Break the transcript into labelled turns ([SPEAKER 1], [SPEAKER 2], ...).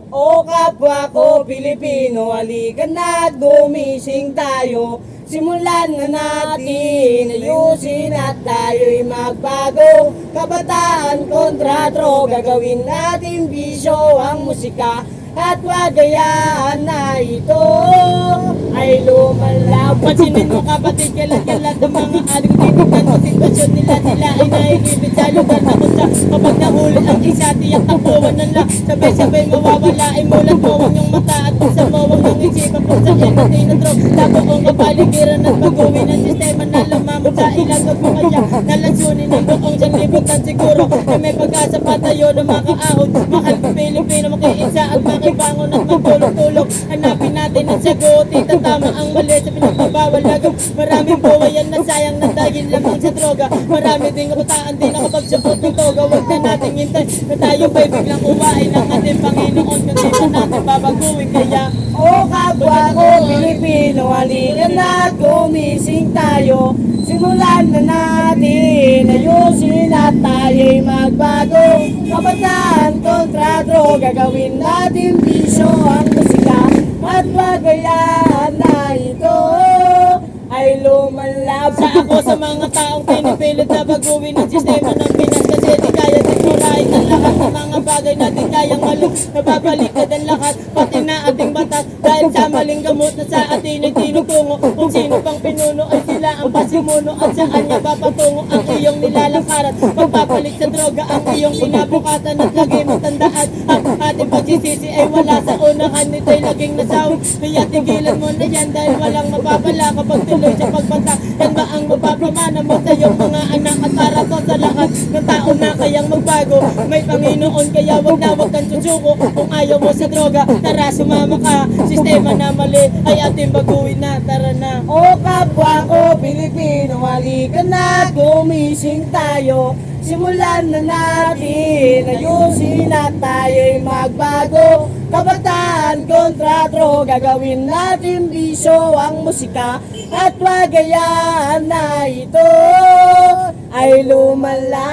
[SPEAKER 1] O kapwa ko Pilipino, halika na gumising tayo. Simulan na natin, ayusin at tayo'y magbago. Kabataan kontra droga, gagawin natin bisyo ang musika. At wagayaan na ito ay lumalab. Pansinin mo kapatid, kalat-kalat ang mga aling tinitan mo. Sitwasyon nila ay naikipit sa lugar na kung sa kapag nahuli ang isa, tiyak takbuhan na lang. Sabay-sabay mawawala ay mulat mo ang iyong mata. At kung sa mawang ng isipan kung sa yan natin na drog. Lago ang kapaligiran at baguhin ang sistema na lumamot sa ilang. Huwag mo kaya nalansunin ang buong siyang libutan siguro na may pag-asa pa tayo na makaahon. Mahal ko Pilipino, makiisa at makibangon at magtulog-tulog. Hanapin natin ang sagot, itatama ang mali sa pinagbabawal lagaw. Maraming buwayan na sayang na dahil lamang sa droga. Marami ding kabataan din nakapagsuot ng toga. Huwag na natin hintay na tayo ba'y biglang uwain ng ating Panginoon. Kasi na natin babaguhin kaya o kapwa ko Pilipino, halika na gumising tayo. Simulan na natin, ayusin at tayo'y magbago. Kabataan kontra droga, gagawin natin bisyo ang musika. At wagayaan na ito ay lumalab. Sa ako sa mga taong pinipilit na baguhin ang sistema ng Pinas. Kasi di kaya sigurahin ang lahat ng mga bagay na di kayang malu. Nababaliktad ang lahat, pati na ating batas. Dahil sa maling gamot na sa atin ay tinutungo. Kung sino pang pinuno ay sila ang pasimuno. At saan niya papatungo ang iyong nilalakaran. Magpapalit sa droga ang iyong inabukatan. At lagi matandaan ang ating pagsisisi ay wala sa unahan. Nito'y laging nasawi. Kaya tigilan mo na yan dahil walang mapapala kapag tuloy sa pagbanta. Yan ba ang mapapamana mo sa iyong mga anak? At para to sa lahat ng tao na kayang magbago. May Panginoon kaya wag kang susuko. Kung ayaw mo sa droga, tara sumama ka. Sistema na mali ay ating baguhin na. Tara na. O kapwa ko Pilipino, halika na gumising tayo. Simulan na natin, ayusin at tayo'y magbago. Kabataan kontra droga, gagawin natin bisyo ang musika. At wagayaan na ito ay lumalang.